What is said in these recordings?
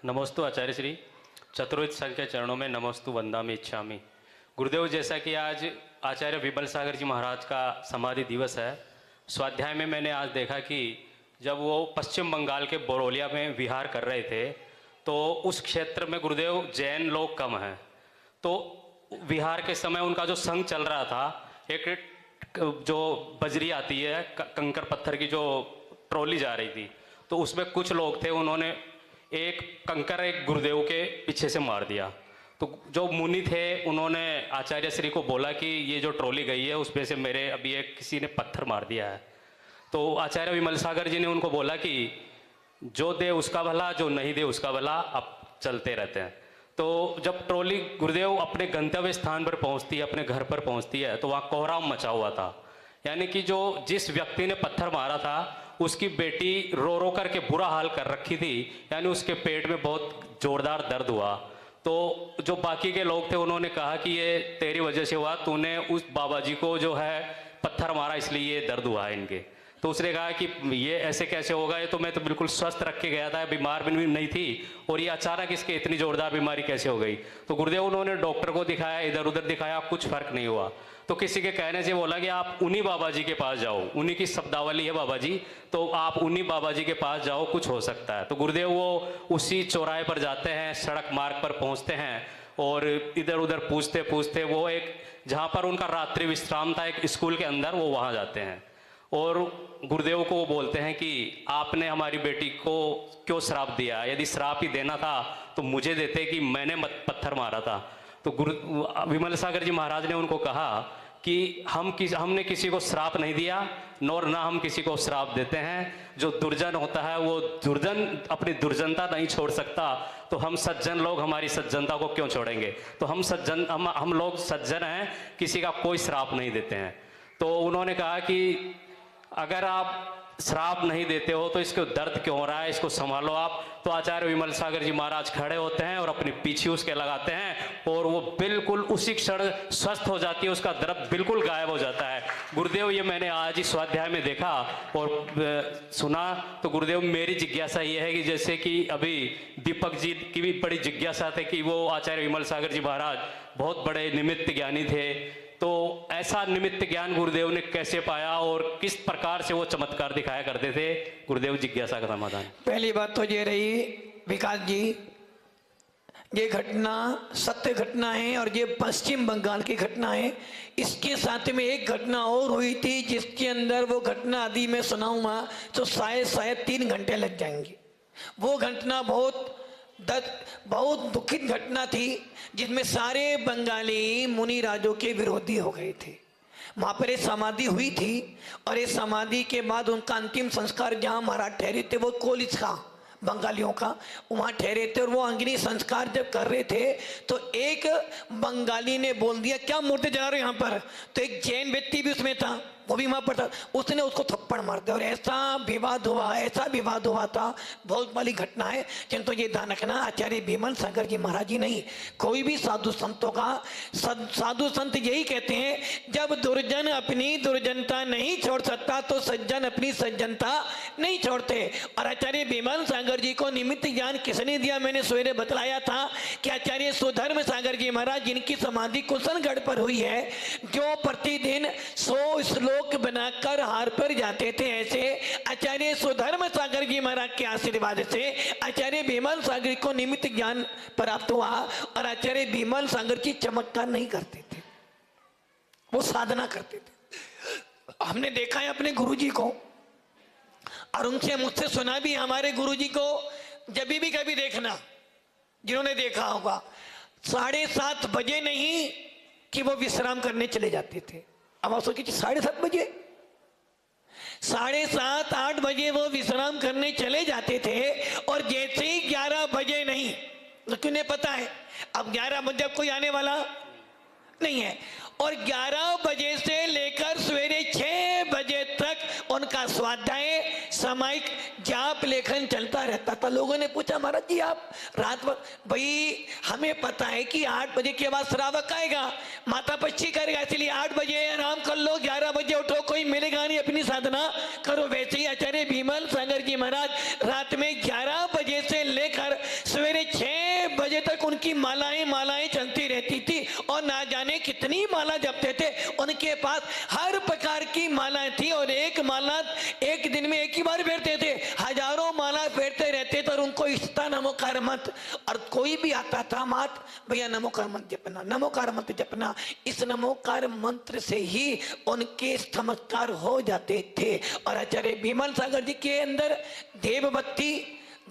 नमोस्तु आचार्य श्री। चतुर्विध संघ के चरणों में नमोस्तु वंदामि इच्छामि। गुरुदेव, जैसा कि आज आचार्य विमल सागर जी महाराज का समाधि दिवस है, स्वाध्याय में मैंने आज देखा कि जब वो पश्चिम बंगाल के बरौलिया में विहार कर रहे थे तो उस क्षेत्र में गुरुदेव जैन लोग कम हैं। तो विहार के समय उनका जो संघ चल रहा था, एक जो बजरी आती है कंकर पत्थर की, जो ट्रॉली जा रही थी, तो उसमें कुछ लोग थे, उन्होंने एक कंकर एक गुरुदेव के पीछे से मार दिया। तो जो मुनि थे उन्होंने आचार्य श्री को बोला कि ये जो ट्रॉली गई है उसमें से मेरे अभी एक किसी ने पत्थर मार दिया है। तो आचार्य विमल सागर जी ने उनको बोला कि जो दे उसका भला, जो नहीं दे उसका भला, अब चलते रहते हैं। तो जब ट्रॉली गुरुदेव अपने गंतव्य स्थान पर पहुंचती है, अपने घर पर पहुंचती है, तो वहाँ कोहराम मचा हुआ था। यानी कि जो जिस व्यक्ति ने पत्थर मारा था उसकी बेटी रो रो करके बुरा हाल कर रखी थी, यानी उसके पेट में बहुत जोरदार दर्द हुआ। तो जो बाकी के लोग थे उन्होंने कहा कि ये तेरी वजह से हुआ, तूने उस बाबा जी को जो है पत्थर मारा इसलिए ये दर्द हुआ है इनके। तो उसने कहा कि ये ऐसे कैसे होगा, ये तो मैं तो बिल्कुल स्वस्थ रख के गया था, बीमार भी नहीं थी, और ये अचानक इसके इतनी जोरदार बीमारी कैसे हो गई। तो गुरुदेव उन्होंने डॉक्टर को दिखाया, इधर उधर दिखाया, कुछ फर्क नहीं हुआ। तो किसी के कहने से बोला कि आप उन्हीं बाबा जी के पास जाओ, उन्हीं की शब्दावली है बाबा जी, तो आप उन्हीं बाबा जी के पास जाओ, कुछ हो सकता है। तो गुरुदेव वो उसी चौराहे पर जाते हैं, सड़क मार्ग पर पहुंचते हैं और इधर उधर पूछते पूछते वो एक जहाँ पर उनका रात्रि विश्राम था, एक स्कूल के अंदर, वो वहाँ जाते हैं और गुरुदेव को वो बोलते हैं कि आपने हमारी बेटी को क्यों श्राप दिया, यदि श्राप ही देना था तो मुझे देते कि मैंने पत्थर मारा था। तो विमल सागर जी महाराज ने उनको कहा कि हमने किसी को श्राप नहीं दिया, और ना हम किसी को श्राप देते हैं। जो दुर्जन होता है वो दुर्जन अपनी दुर्जनता नहीं छोड़ सकता, तो हम सज्जन लोग हमारी सज्जनता को क्यों छोड़ेंगे। तो हम लोग सज्जन हैं, किसी का कोई श्राप नहीं देते हैं। तो उन्होंने कहा कि अगर आप श्राप नहीं देते हो तो इसको दर्द क्यों हो रहा है, इसको संभालो आप। तो आचार्य विमल सागर जी महाराज खड़े होते हैं और अपनी पीछे उसके लगाते हैं और वो बिल्कुल उसी क्षण स्वस्थ हो जाती है, उसका दर्द बिल्कुल गायब हो जाता है। गुरुदेव, ये मैंने आज ही स्वाध्याय में देखा और सुना। तो गुरुदेव, मेरी जिज्ञासा ये है कि जैसे कि अभी दीपक जी की भी बड़ी जिज्ञासा थी कि वो आचार्य विमल सागर जी महाराज बहुत बड़े निमित्त ज्ञानी थे, तो ऐसा निमित्त ज्ञान गुरुदेव ने कैसे पाया और किस प्रकार से वो चमत्कार दिखाया करते थे? गुरुदेव, जिज्ञासा का समाधान। पहली बात तो ये रही विकास जी, ये घटना सत्य घटना है और ये पश्चिम बंगाल की घटना है। इसके साथ में एक घटना और हुई थी जिसके अंदर वो घटना आदि मैं सुनाऊंगा तो शायद 3 घंटे लग जाएंगे। वो घटना बहुत दुखित घटना थी जिसमें सारे बंगाली मुनि राजों के विरोधी हो गए थे। वहां पर एक समाधि हुई थी और इस समाधि के बाद उनका अंतिम संस्कार जहां महाराज ठहरे थे वो कोलिस का बंगालियों का वहां ठहरे थे, और वो अग्नि संस्कार जब कर रहे थे तो एक बंगाली ने बोल दिया, क्या मूर्ति जला रहे हो यहाँ पर। तो एक जैन व्यक्ति भी उसमें था, वो भी वहां पर था, उसने उसको थप्पड़ मार दिया और ऐसा विवाद हुआ था। बहुत बड़ी घटना है, किंतु ये ध्यान रखना, आचार्य विमल सागर जी महाराज जी नहीं, कोई भी साधु संतों का साधु संत यही कहते हैं, जब दुर्जन अपनी दुर्जनता नहीं छोड़ सकता तो सज्जन अपनी सज्जनता नहीं छोड़ते। और आचार्य विमल सागर जी को निमित्त ज्ञान किसने दिया? मैंने सवेरे बतलाया था कि आचार्य सुधर्म सागर जी महाराज, जिनकी समाधि कुशनगढ़ पर हुई है, जो प्रतिदिन 100 श्लोक बनाकर हार पर जाते थे, ऐसे आचार्य सुधर्म सागर जी महाराज के आशीर्वाद से आचार्य विमल सागर को निमित्त ज्ञान प्राप्त हुआ। और आचार्य विमल सागर जी चमत्कार नहीं करते थे, वो साधना करते थे। हमने देखा है अपने गुरुजी को और उनसे मुझसे सुना भी। हमारे गुरुजी को जब भी कभी देखना, जिन्होंने देखा होगा, 7:30 बजे नहीं कि वो विश्राम करने चले जाते थे। अब आप सोचिए 7:30 बजे, 7:30 8 बजे वो विश्राम करने चले जाते थे और जैसे ही 11 बजे नहीं, तो क्यों पता है अब 11 बजे कोई आने वाला नहीं है, और 11 बजे से लेकर सवेरे 6 बजे तक उनका स्वाध्याय सामायिक जाप लेखन चलता रहता था। लोगों ने पूछा, महाराज जी आप रात भर, भाई हमें पता है कि 8 बजे के बाद श्रावक आएगा, माता पच्ची करेगा, इसलिए 8 बजे आराम कर लो, 11 बजे उठो, कोई मिलेगा नहीं, अपनी साधना करो। वैसे ही आचार्य विमल सागर जी महाराज रात में 11 बजे से लेकर सवेरे माला जपते थे, उनके पास हर प्रकार की मालाएं थी और एक माला एक दिन में एक ही बार फेरते थे, हजारों माला फेरते रहते थे और उनको इष्टा नमोकार मंत्र, और कोई भी आता था मात भैया नमोकार मंत्र जपना, नमोकार मंत्र जपना, इस नमोकार मंत्र से ही उनके चमत्कार हो जाते थे। और आचार्य विमल सागर जी के अंदर देव भक्ति,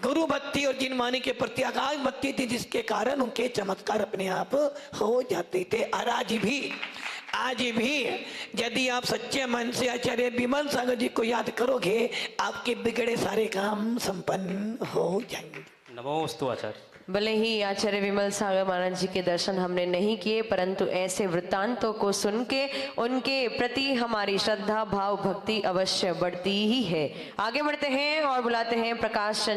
गुरु भक्ति और जिनवाणी के प्रति आकाश भक्ति थी, जिसके कारण उनके चमत्कार अपने आप हो जाते थे। और आज भी यदि आप सच्चे मन से आचार्य विमल सागर जी को याद करोगे, आपके बिगड़े सारे काम संपन्न हो जाएंगे। नमोस्तु आचार्य। भले ही आचार्य विमल सागर महाराज जी के दर्शन हमने नहीं किए, परंतु ऐसे वृत्तांतों को सुन के उनके प्रति हमारी श्रद्धा भाव भक्ति अवश्य बढ़ती ही है। आगे बढ़ते हैं और बुलाते हैं प्रकाश चंद्र